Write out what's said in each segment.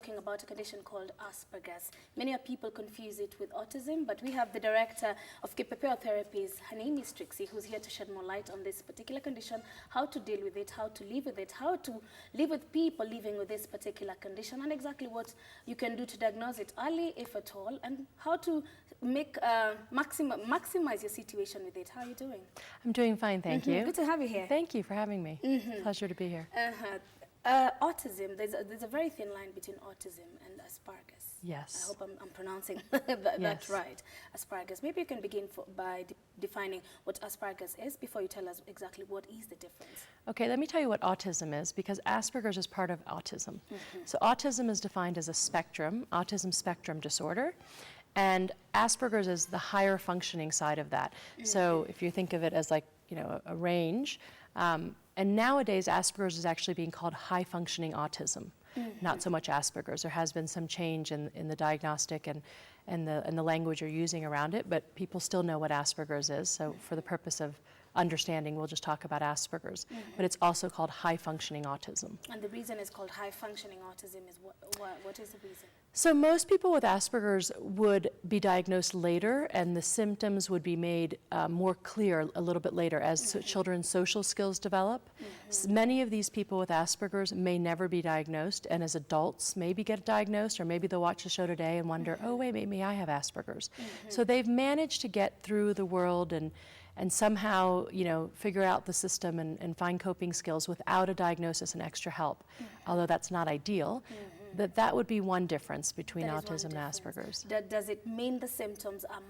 talking about a condition called Asperger's. Many people confuse it with autism, but we have the director of Kipepeo Therapies. Her name is Trixie, who's here to shed more light on this particular condition, how to deal with it, how to live with it, how to live with people living with this particular condition, and exactly what you can do to diagnose it early, if at all, and how to make maximize your situation with it. How are you doing? I'm doing fine, thank you. Good to have you here. Thank you for having me. Pleasure to be here. Autism, there's a very thin line between autism and Asperger's. Yes. I hope I'm pronouncing that Yes. right. Asperger's. Maybe you can begin by defining what Asperger's is before you tell us exactly what is the difference. Okay, let me tell you what autism is, because Asperger's is part of autism. So autism is defined as a spectrum, autism spectrum disorder, and Asperger's is the higher functioning side of that. So if you think of it as like, you know, a range, and nowadays Asperger's is actually being called high functioning autism, not so much Asperger's. There has been some change in the diagnostic and the language you're using around it, but people still know what Asperger's is. So for the purpose of understanding, we'll just talk about Asperger's, but it's also called high functioning autism. And the reason it's called high functioning autism is what is the reason? So most people with Asperger's would be diagnosed later, and the symptoms would be made more clear a little bit later as children's social skills develop. Many of these people with Asperger's may never be diagnosed, and as adults maybe get diagnosed, or maybe they'll watch the show today and wonder, oh wait, maybe I have Asperger's. So they've managed to get through the world and somehow, you know, figure out the system and find coping skills without a diagnosis and extra help, although that's not ideal. That would be one difference between autism and Asperger's. Does it mean the symptoms are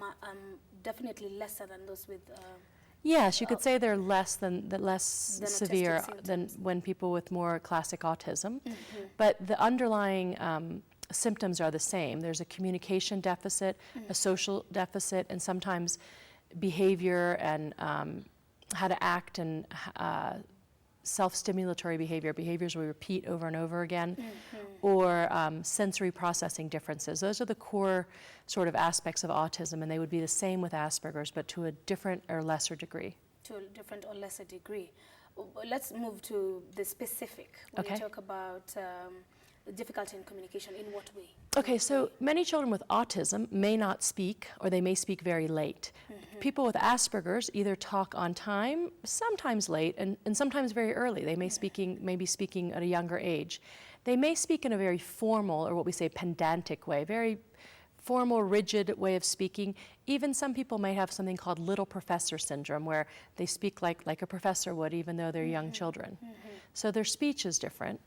definitely lesser than those with? Yes, you could say they're less severe than when people with more classic autism, but the underlying symptoms are the same. There's a communication deficit, a social deficit, and sometimes behavior and how to act and self-stimulatory behaviors we repeat over and over again, or sensory processing differences. Those are the core sort of aspects of autism, and they would be the same with Asperger's, but to a different or lesser degree. To a different or lesser degree. Let's move to the specific. When you talk about difficulty in communication, in what way? Okay, so many children with autism may not speak, or they may speak very late. People with Asperger's either talk on time, sometimes late, and sometimes very early. They may be speaking at a younger age. They may speak in a very formal, or what we say pedantic way, very formal, rigid way of speaking. Even some people may have something called little professor syndrome, where they speak like a professor would, even though they're young children. So their speech is different,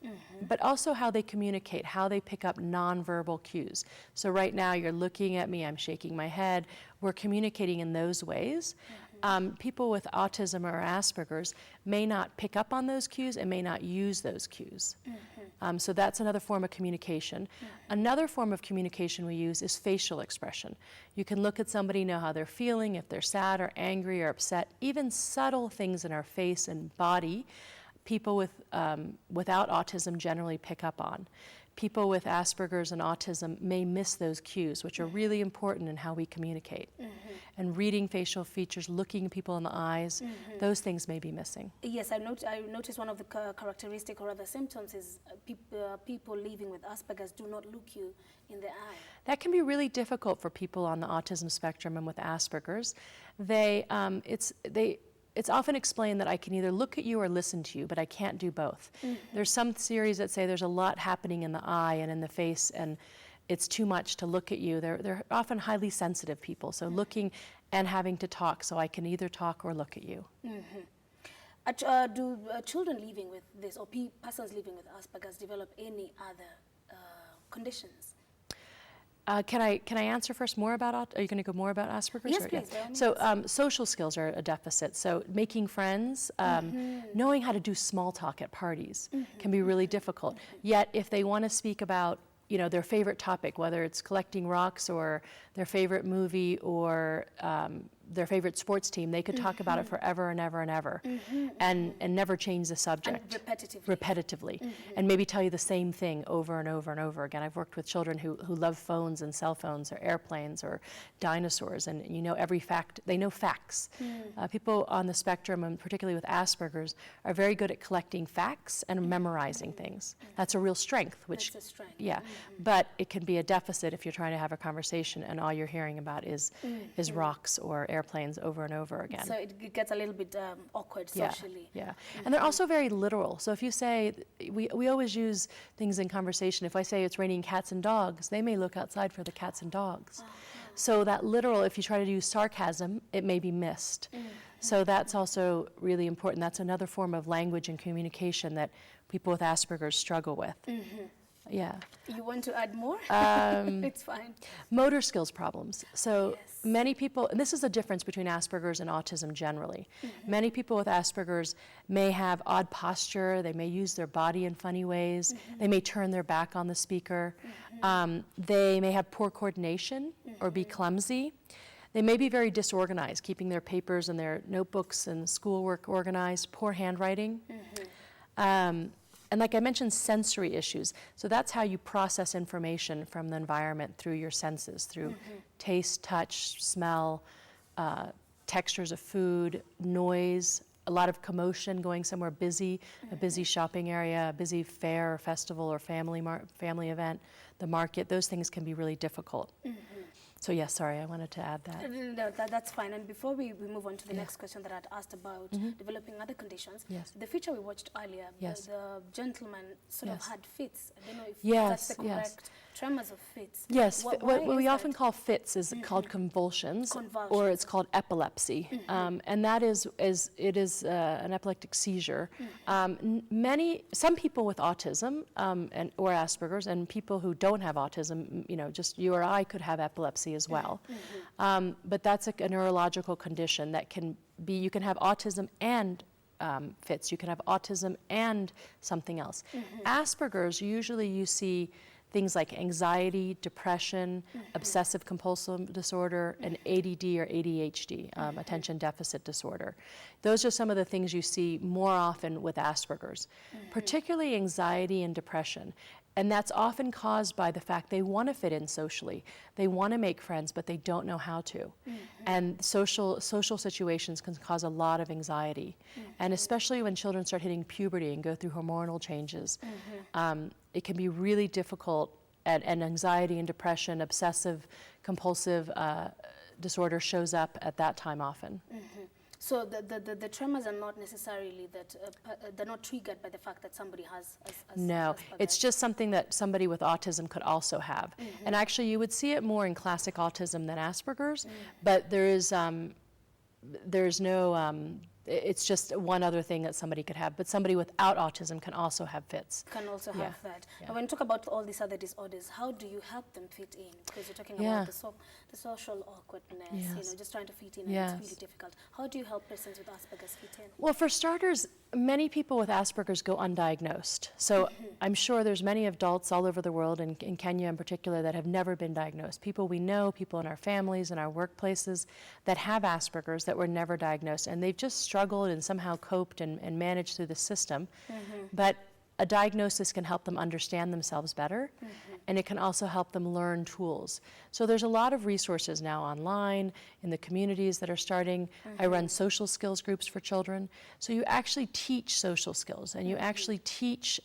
but also how they communicate, how they pick up nonverbal cues. So right now you're looking at me, I'm shaking my head. We're communicating in those ways. People with autism or Asperger's may not pick up on those cues and may not use those cues. So that's another form of communication. Another form of communication we use is facial expression. You can look at somebody, know how they're feeling, if they're sad or angry or upset, even subtle things in our face and body. People without autism generally pick up on. People with Asperger's and autism may miss those cues, which are really important in how we communicate. And reading facial features, looking people in the eyes, those things may be missing. Yes, I noticed one of the characteristic or other symptoms is people living with Asperger's do not look you in the eye. That can be really difficult for people on the autism spectrum and with Asperger's. It's often explained that I can either look at you or listen to you, but I can't do both. There's some theories that say there's a lot happening in the eye and in the face, and it's too much to look at you. They're often highly sensitive people, so looking and having to talk, so I can either talk or look at you. Do children living with this, or persons living with Asperger's, develop any other conditions? Can I answer first more about, are you going to go more about Asperger's? Yes, please. Yeah. So social skills are a deficit. So making friends, knowing how to do small talk at parties can be really difficult. Yet if they want to speak about, you know, their favorite topic, whether it's collecting rocks or their favorite movie or their favorite sports team, they could talk about it forever and ever and ever, and never change the subject. And repetitively, and maybe tell you the same thing over and over and over again. I've worked with children who love phones and cell phones or airplanes or dinosaurs, and you know every fact, they know facts. People on the spectrum, and particularly with Asperger's, are very good at collecting facts and memorizing things. That's a real strength, which, That's a strength. yeah, but it can be a deficit if you're trying to have a conversation and all you're hearing about is rocks or airplanes over and over again. So it gets a little bit awkward Yeah, socially. yeah. And they're also very literal. So if you say, we always use things in conversation. If I say it's raining cats and dogs, they may look outside for the cats and dogs. So that literal, if you try to use sarcasm, it may be missed. So that's also really important. That's another form of language and communication that people with Asperger's struggle with. Yeah. You want to add more? It's fine. Motor skills problems. So Yes. many people, and this is the difference between Asperger's and autism generally. Many people with Asperger's may have odd posture, they may use their body in funny ways, they may turn their back on the speaker, they may have poor coordination or be clumsy. They may be very disorganized, keeping their papers and their notebooks and schoolwork organized, poor handwriting. And like I mentioned, sensory issues. So that's how you process information from the environment through your senses, through taste, touch, smell, textures of food, noise, a lot of commotion, going somewhere busy, a busy shopping area, a busy fair or festival or family event, the market. Those things can be really difficult. So yes, sorry, I wanted to add that. No, that's fine. And before we move on to the next question that I'd asked about developing other conditions, Yes. the feature we watched earlier, Yes. the gentleman sort of Yes. had fits. I don't know if Yes, that's the yes. correct tremors of fits. Yes, Why what we is often that? call fits is called convulsions, or Convulsions. it's called epilepsy, and that is an epileptic seizure. Some people with autism or Asperger's, and people who don't have autism, you know, just you or I could have epilepsy as well, but that's a neurological condition that can be. You can have autism and fits. You can have autism and something else. Asperger's, usually you see things like anxiety, depression, obsessive compulsive disorder, and ADD or ADHD, attention deficit disorder. Those are some of the things you see more often with Asperger's, particularly anxiety and depression. And that's often caused by the fact they want to fit in socially. They want to make friends, but they don't know how to. And social situations can cause a lot of anxiety. And especially when children start hitting puberty and go through hormonal changes, it can be really difficult. And anxiety and depression, obsessive compulsive disorder shows up at that time often. So the tremors are not necessarily that, they're not triggered by the fact that somebody has No, it's just something that somebody with autism could also have. And actually you would see it more in classic autism than Asperger's, but there's no, it's just one other thing that somebody could have, but somebody without autism can also have fits. Can also Yeah, have that. yeah. And when you talk about all these other disorders, how do you help them fit in? Because you're talking Yeah. about the social awkwardness, you Yes. know, just trying to fit in, and Yes. it's really difficult. How do you help persons with Asperger's fit in? Well, for starters, many people with Asperger's go undiagnosed. So I'm sure there's many adults all over the world, and in Kenya in particular, that have never been diagnosed. People we know, people in our families, in our workplaces that have Asperger's that were never diagnosed. And they've just struggled and somehow coped and managed through the system. But a diagnosis can help them understand themselves better, and it can also help them learn tools. So there's a lot of resources now online, in the communities that are starting. I run social skills groups for children. So you actually teach social skills, and you actually teach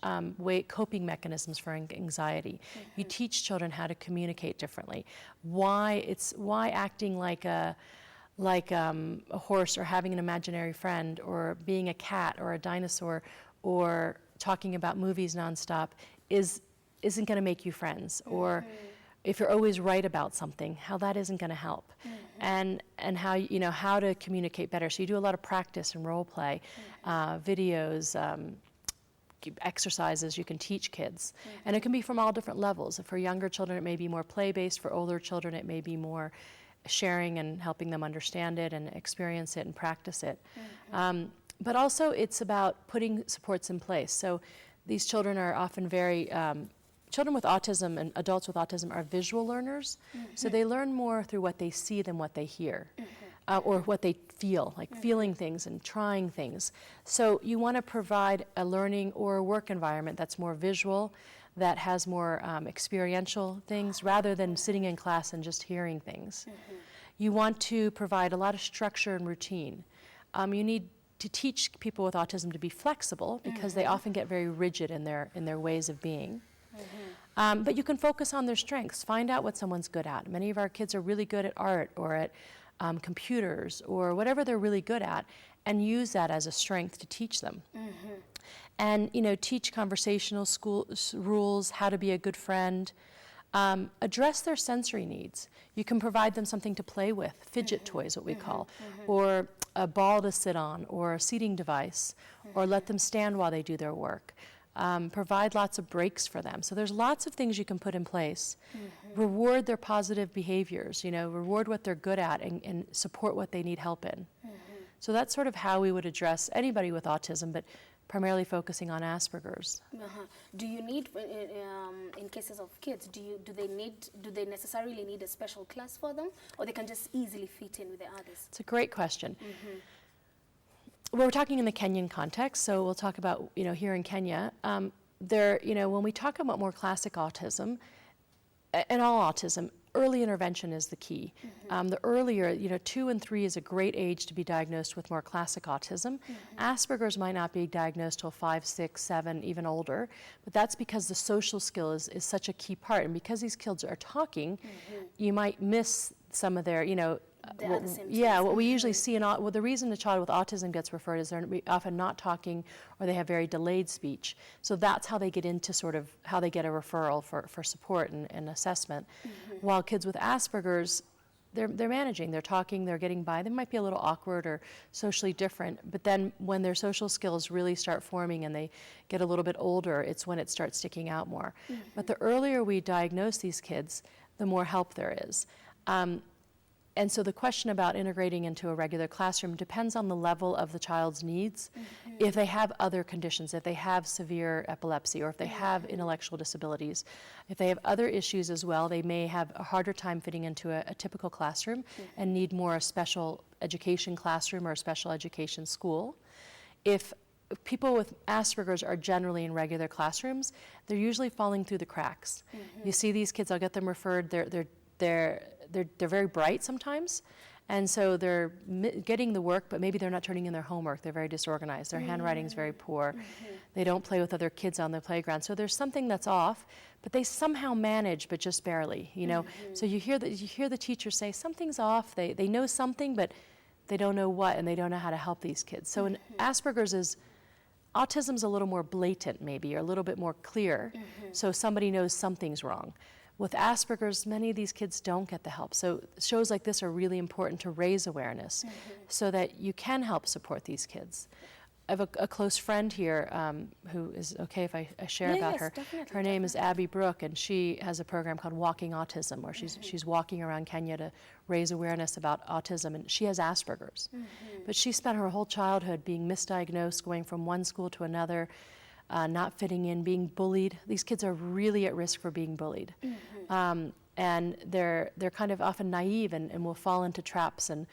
coping mechanisms for anxiety. You teach children how to communicate differently. Why acting like a horse, or having an imaginary friend, or being a cat or a dinosaur, or talking about movies nonstop isn't going to make you friends, or if you're always right about something, how that isn't going to help, and how to communicate better. So you do a lot of practice and role play, videos, exercises you can teach kids, and it can be from all different levels. For younger children, it may be more play-based. For older children, it may be more sharing and helping them understand it and experience it and practice it. But also it's about putting supports in place. So these children are often children with autism and adults with autism are visual learners. So they learn more through what they see than what they hear. or what they feel, like feeling things and trying things. So you want to provide a learning or a work environment that's more visual, that has more experiential things, rather than sitting in class and just hearing things. You want to provide a lot of structure and routine. You need to teach people with autism to be flexible, because they often get very rigid in their ways of being. But you can focus on their strengths. Find out what someone's good at. Many of our kids are really good at art or at computers or whatever they're really good at, and use that as a strength to teach them. And teach conversational rules, how to be a good friend. Address their sensory needs. You can provide them something to play with, fidget toys, what we call, or a ball to sit on, or a seating device, or let them stand while they do their work. Provide lots of breaks for them. So there's lots of things you can put in place. Reward their positive behaviors, reward what they're good at, and support what they need help in. So that's sort of how we would address anybody with autism, but primarily focusing on Asperger's. Do you need, in cases of kids, do they necessarily need a special class for them, or they can just easily fit in with the others? It's a great question. Well, we're talking in the Kenyan context, so we'll talk about, here in Kenya, when we talk about more classic autism, and all autism, early intervention is the key. The earlier, 2 and 3 is a great age to be diagnosed with more classic autism. Asperger's might not be diagnosed till 5, 6, 7, even older, but that's because the social skill is such a key part. And because these kids are talking, you might miss some of their, what we usually see the reason a child with autism gets referred is they're often not talking, or they have very delayed speech. So that's how they get into sort of how they get a referral for support and assessment. While kids with Asperger's, they're managing, they're talking, they're getting by. They might be a little awkward or socially different, but then when their social skills really start forming and they get a little bit older, it's when it starts sticking out more. But the earlier we diagnose these kids, the more help there is. And so the question about integrating into a regular classroom depends on the level of the child's needs. If they have other conditions, if they have severe epilepsy, or if they have intellectual disabilities, if they have other issues as well, they may have a harder time fitting into a typical classroom and need more a special education classroom or a special education school. If people with Asperger's are generally in regular classrooms, they're usually falling through the cracks. You see these kids, I'll get them referred, they're very bright sometimes, and so they're getting the work, but maybe they're not turning in their homework. They're very disorganized. Their handwriting is very poor. They don't play with other kids on the playground. So there's something that's off, but they somehow manage, but just barely, So you hear the teacher say something's off. They know something, but they don't know what, and they don't know how to help these kids. So in Asperger's autism's a little more blatant, maybe, or a little bit more clear. So somebody knows something's wrong. With Asperger's, many of these kids don't get the help. So shows like this are really important to raise awareness so that you can help support these kids. I have a close friend here who is okay if I share about her. Definitely, her name is Abby Brooke, and she has a program called Walking Autism, where she's walking around Kenya to raise awareness about autism, and she has Asperger's. But she spent her whole childhood being misdiagnosed, going from one school to another, not fitting in, being bullied. These kids are really at risk for being bullied. And they're kind of often naive and will fall into traps and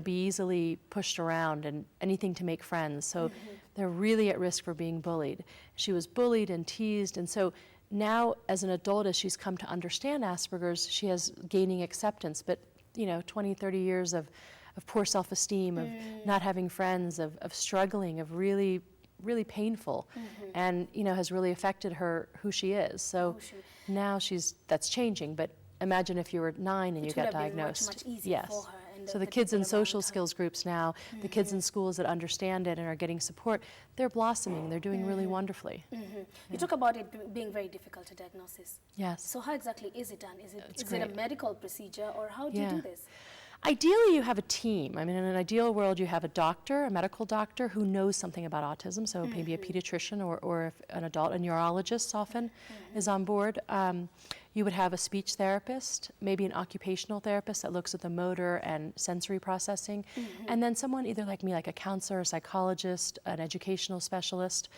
be easily pushed around and anything to make friends. So they're really at risk for being bullied. She was bullied and teased, and so now as an adult, as she's come to understand Asperger's, she has gaining acceptance, but 20, 30 years of poor self-esteem, of not having friends, of struggling, of really painful, and has really affected her, who she is. So now that's changing, but imagine if you were 9 and you got diagnosed. Much easier for her. So the kids in social skills groups now, the kids in schools that understand it and are getting support, they're blossoming, they're doing really wonderfully. You talk about it being very difficult to diagnose. Yes. So how exactly is it done? Is it a medical procedure, or how do you do this? Ideally, you have a team. I mean, in an ideal world, you have a doctor, a medical doctor who knows something about autism, so maybe a pediatrician or if an adult, a neurologist often is on board. You would have a speech therapist, maybe an occupational therapist that looks at the motor and sensory processing, and then someone either like me, like a counselor, a psychologist, an educational specialist.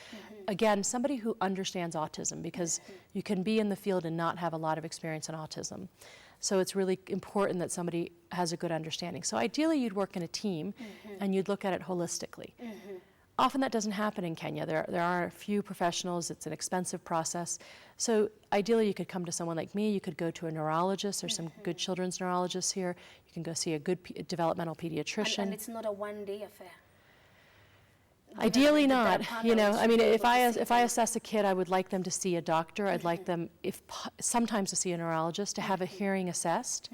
Again, somebody who understands autism, because you can be in the field and not have a lot of experience in autism. So it's really important that somebody has a good understanding. So ideally you'd work in a team and you'd look at it holistically. Often that doesn't happen in Kenya. There are a few professionals. It's an expensive process. So ideally you could come to someone like me. You could go to a neurologist. There's some good children's neurologists here. You can go see a good developmental pediatrician. And it's not a one-day affair? Ideally not, you know. I mean, if I assess a kid, I would like them to see a doctor. I'd like them, sometimes to see a neurologist, to have a hearing assessed.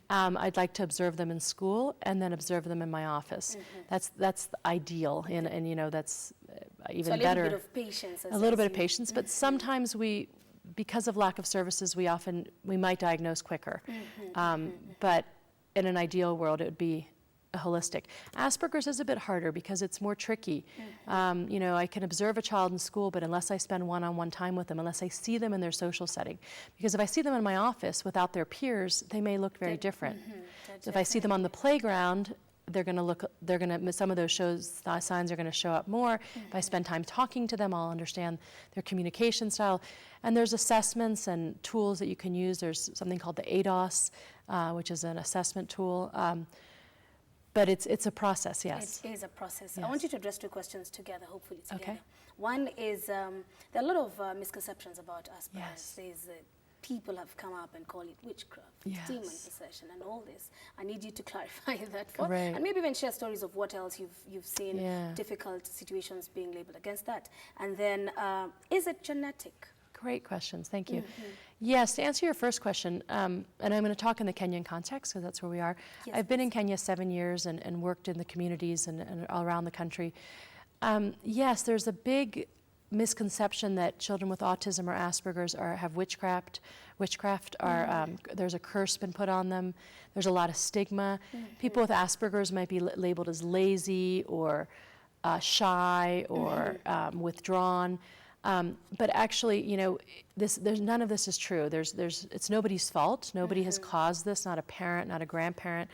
I'd like to observe them in school and then observe them in my office. That's the ideal, and you know, that's even better. So a little bit of patience. A little bit of patience, but sometimes because of lack of services, we might diagnose quicker. But in an ideal world, it would be holistic. Asperger's is a bit harder because it's more tricky. You know, I can observe a child in school, but unless I spend one-on-one time with them, unless I see them in their social setting, because if I see them in my office without their peers, they may look very different. So if I see them on the playground, some of those signs are going to show up more. If I spend time talking to them, I'll understand their communication style. And there's assessments and tools that you can use. There's something called the ADOS, which is an assessment tool. But it's a process, yes. It is a process. Yes. I want you to address two questions together, hopefully together. Okay. One is, there are a lot of misconceptions about Asperger's. Yes. There's, people have come up and call it witchcraft, Yes. demon possession, and all this. I need you to clarify that for, Great. and maybe even share stories of what else you've seen, Yeah. difficult situations being labeled against that. And then, is it genetic? Great questions, thank you. Yes, to answer your first question, and I'm going to talk in the Kenyan context because that's where we are. Yes, I've been in Kenya 7 years and worked in the communities and all around the country. Yes, there's a big misconception that children with autism or Asperger's have witchcraft. There's a curse been put on them. There's a lot of stigma. People with Asperger's might be labeled as lazy or shy or withdrawn. But actually, you know, none of this is true. It's nobody's fault. Nobody has caused this. Not a parent, not a grandparent.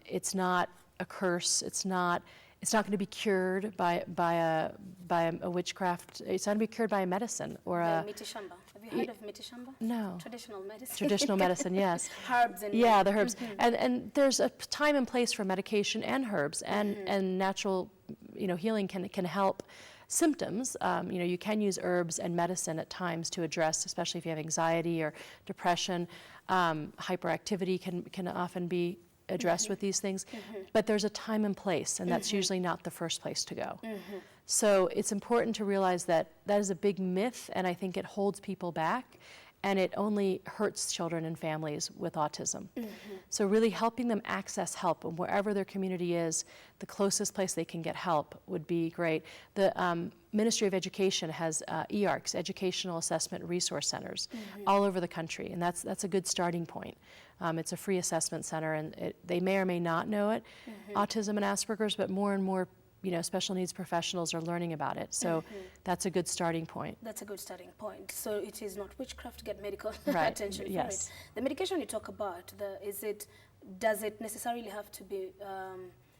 It's not a curse. It's not going to be cured by a witchcraft. It's not going to be cured by a medicine or a Mitishamba. Have you heard of Mitishamba? No. Traditional medicine. Traditional medicine, yes. Herbs and the herbs. And there's a time and place for medication and herbs and natural, you know, healing can help symptoms. You know, you can use herbs and medicine at times to address, especially if you have anxiety or depression. Hyperactivity can often be addressed with these things. But there's a time and place, and that's usually not the first place to go. So it's important to realize that is a big myth, and I think it holds people back, and it only hurts children and families with autism. So really helping them access help, and wherever their community is, the closest place they can get help would be great. The Ministry of Education has EARCs, Educational Assessment Resource Centers, all over the country, and that's a good starting point. It's a free assessment center, and they may or may not know it, autism and Asperger's, but more and more, you know, special needs professionals are learning about it. So that's a good starting point. That's a good starting point. So it is not witchcraft to get medical Right. attention for Yes. it. The medication you talk about, does it necessarily have to be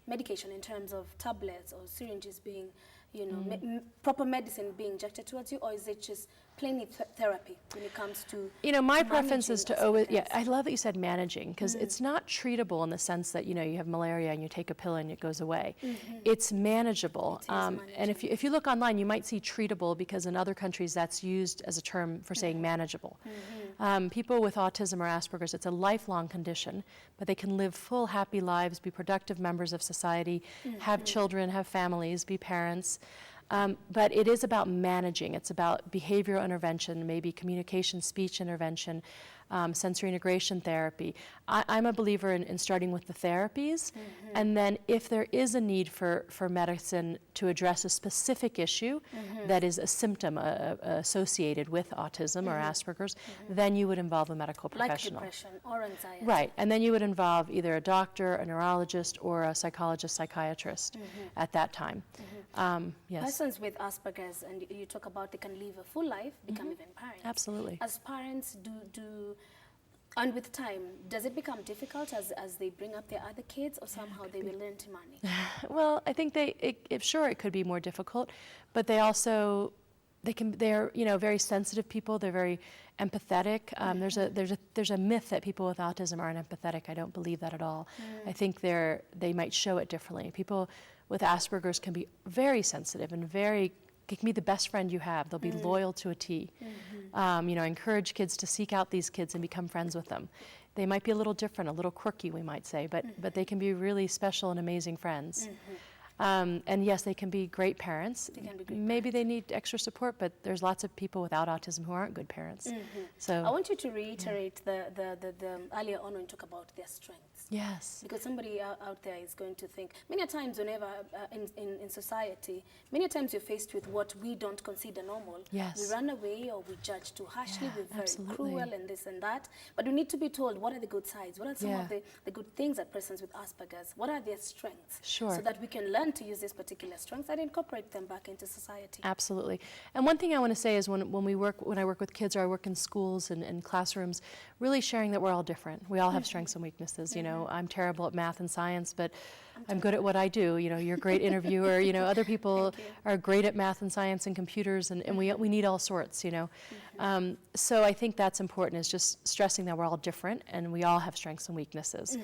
medication in terms of tablets or syringes being, you know, proper medicine being injected towards you, or is it just plain therapy when it comes to, you know, my to preference is managing to always, Asperger's? I love that you said managing, because it's not treatable in the sense that, you know, you have malaria and you take a pill and it goes away. It's manageable. And if you look online, you might see treatable, because in other countries that's used as a term for saying manageable. People with autism or Asperger's, it's a lifelong condition, but they can live full, happy lives, be productive members of society, have children, have families, be parents. But it is about managing. It's about behavioral intervention, maybe communication, speech intervention, sensory integration therapy. I'm a believer in starting with the therapies, and then if there is a need for medicine to address a specific issue that is a symptom associated with autism or Asperger's, then you would involve a medical professional. Like depression or anxiety. Right, and then you would involve either a doctor, a neurologist, or a psychologist, psychiatrist at that time. Yes, Persons with Asperger's, and you talk about they can live a full life, become even parents. absolutely. As parents, and with time, does it become difficult as they bring up their other kids, or somehow they will learn to manage? Well, I think sure it could be more difficult, but they also, they're very sensitive people. They're very empathetic. There's a myth that people with autism aren't empathetic. I don't believe that at all. I think they might show it differently. People with Asperger's can be very sensitive and it can be the best friend you have. They'll be loyal to a T. I encourage kids to seek out these kids and become friends with them. They might be a little different, a little quirky, we might say, but they can be really special and amazing friends. And yes, they can be great parents. Maybe they need extra support, but there's lots of people without autism who aren't good parents. So I want you to reiterate the earlier on when you talk about their strengths. Yes. Because somebody out there is going to think, many times whenever in society, many times you're faced with what we don't consider normal. Yes. We run away or we judge too harshly, we're very absolutely. cruel and this and that. But we need to be told, what are the good sides? What are some of the good things that persons with Asperger's, what are their strengths? Sure. So that we can learn to use these particular strengths and incorporate them back into society. Absolutely. And one thing I want to say is when I work with kids or I work in schools and classrooms, really sharing that we're all different. We all have strengths and weaknesses. I'm terrible at math and science, but I'm good at what I do. You're a great interviewer. Other people are great at math and science and computers, and we need all sorts. So I think that's important, is just stressing that we're all different and we all have strengths and weaknesses.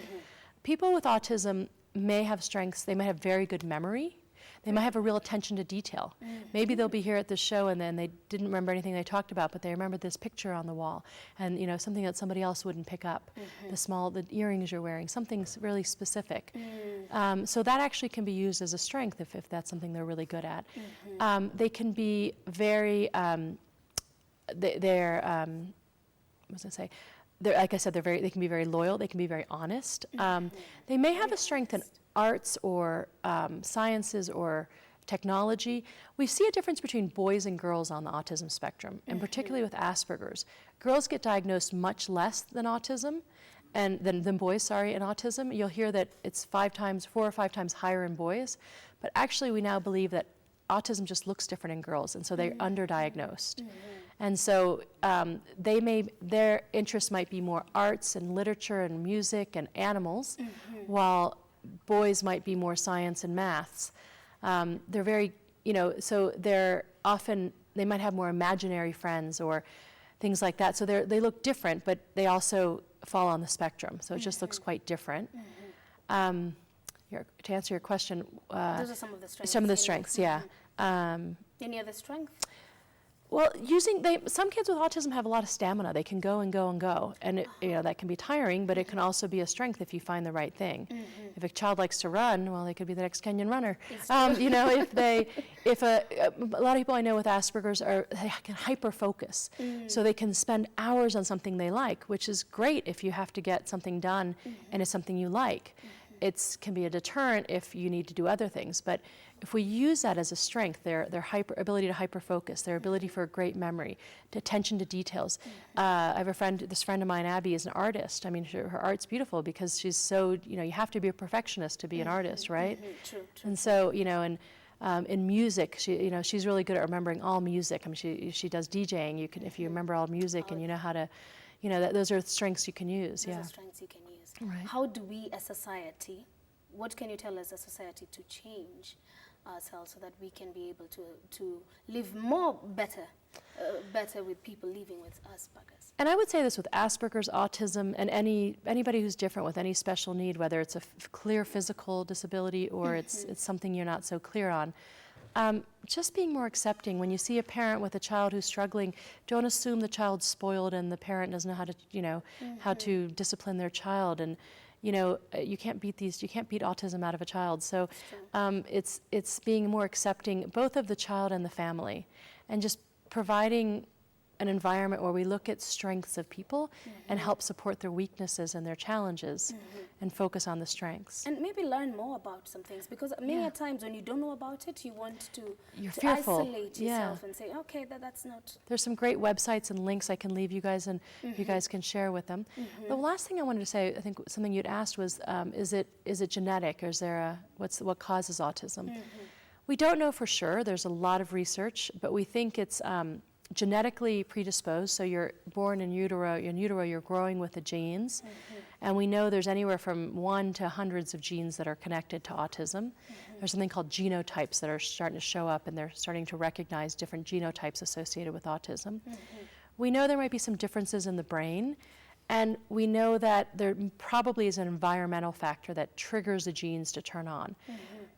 People with autism may have strengths. They might have very good memory. They might have a real attention to detail. Maybe they'll be here at this show and then they didn't remember anything they talked about, but they remembered this picture on the wall and something that somebody else wouldn't pick up. The earrings you're wearing, something's really specific. So that actually can be used as a strength if that's something they're really good at. They can be very, like I said, they can be very loyal. They can be very honest. They may have a strength in arts or sciences or technology. We see a difference between boys and girls on the autism spectrum, and particularly with Asperger's. Girls get diagnosed much less than autism, and than boys, in autism. You'll hear that it's 4 or 5 times higher in boys, but actually we now believe that autism just looks different in girls, and so they're underdiagnosed. And so their interests might be more arts and literature and music and animals, while boys might be more science and maths. They're very, so they might have more imaginary friends or things like that. So they look different, but they also fall on the spectrum. So it just looks quite different. To answer your question, those are some of the strengths. Some of the strengths, yeah. Any other strength? Well, some kids with autism have a lot of stamina. They can go and go and go, and that can be tiring, but it can also be a strength if you find the right thing. If a child likes to run, well, they could be the next Kenyan runner. If a lot of people I know with Asperger's they can hyper focus, so they can spend hours on something they like, which is great if you have to get something done and it's something you like. It can be a deterrent if you need to do other things, but if we use that as a strength, their ability to hyper-focus, their ability for great memory, attention to details. I have this friend of mine, Abby, is an artist. I mean, her art's beautiful because she's so, you have to be a perfectionist to be an artist, right? True. And so, in music, she's really good at remembering all music. I mean, she does DJing. If you remember all music and you know how to, those are strengths you can use. Those are strengths you can use. Right. How do we, as society, what can you tell us as a society to change ourselves so that we can be able to live better with people living with Asperger's? And I would say this with Asperger's, autism, and anybody who's different with any special need, whether it's a clear physical disability or it's something you're not so clear on. Just being more accepting. When you see a parent with a child who's struggling, don't assume the child's spoiled and the parent doesn't know how to, how to discipline their child. And you can't beat autism out of a child. So it's being more accepting both of the child and the family, and just providing an environment where we look at strengths of people and help support their weaknesses and their challenges and focus on the strengths. And maybe learn more about some things, because many times when you don't know about it, you want to fearful. Isolate yourself and say, okay, that's not... There's some great websites and links I can leave you guys, and you guys can share with them. The last thing I wanted to say, I think something you'd asked was, is it genetic, or is there what causes autism? We don't know for sure. There's a lot of research, but we think it's genetically predisposed. So you're born in utero, you're growing with the genes, And we know there's anywhere from 1 to hundreds of genes that are connected to autism. There's something called genotypes that are starting to show up, and they're starting to recognize different genotypes associated with autism. We know there might be some differences in the brain, and we know that there probably is an environmental factor that triggers the genes to turn on.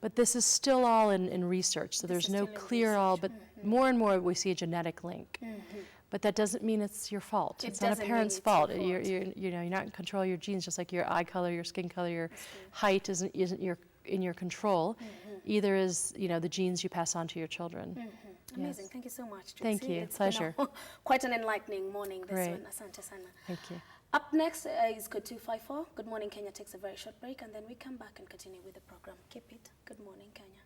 But this is still all in research, so there's no clear all, but more and more we see a genetic link. But that doesn't mean it's your fault. It's not a parent's fault. You're not in control of your genes, just like your eye color, your skin color, your height isn't in your control. Either is, the genes you pass on to your children. Amazing. Thank you so much, Trixie. Thank you. It's Pleasure. been quite an enlightening morning this Great. one. Asante sana. Thank you. Up next is Good 254. Good Morning Kenya takes a very short break, and then we come back and continue with the program. Keep it. Good Morning Kenya.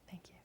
Thank you.